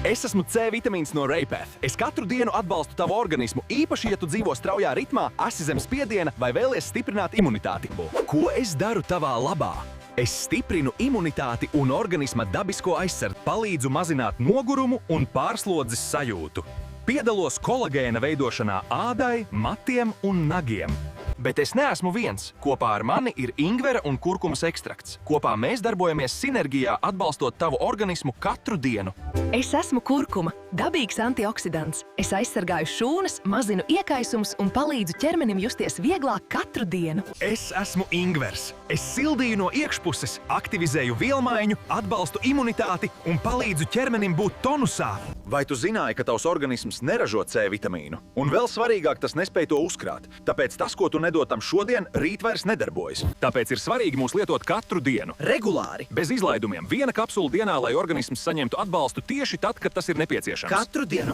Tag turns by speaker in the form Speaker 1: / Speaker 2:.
Speaker 1: Es esmu C vitamīns no Reipath. Es katru dienu atbalstu tavu organismu, īpaši, ja tu dzīvo straujā ritmā, esi zem spiediena vai vēlies stiprināt imunitāti. Ko es daru tavā labā? Es stiprinu imunitāti un organisma dabisko aizsardzību, palīdzu mazināt nogurumu un pārslodzes sajūtu. Piedalos kolagēna veidošanā ādai, matiem un nagiem. Bet es neesmu viens. Kopā ar mani ir ingvera un kurkumas ekstrakts. Kopā mēs darbojamies sinerģijā, atbalstot tavu organismu katru dienu.
Speaker 2: Es esmu kurkuma, dabīgs antioksidants. Es aizsargāju šūnas, mazinu iekaisumus un palīdzu ķermenim justies vieglāk katru dienu.
Speaker 1: Es esmu ingvers. Es sildīju no iekšpuses, aktivizēju vielmaiņu, atbalstu imunitāti un palīdzu ķermenim būt tonusā. Vai tu zināji, ka tavs organisms neražo C vitamīnu? Un vēl svarīgāk, tas nespēj to uzkrāt. Tāpēc tas, ko tu nedod tam šodien, rīt vairs nedarbojas. Tāpēc ir svarīgi mūs lietot katru dienu.
Speaker 3: Regulāri.
Speaker 1: Bez izlaidumiem. Viena kapsula dienā, lai organisms saņemtu atbalstu tieši tad, kad tas ir nepieciešams.
Speaker 3: Katru dienu.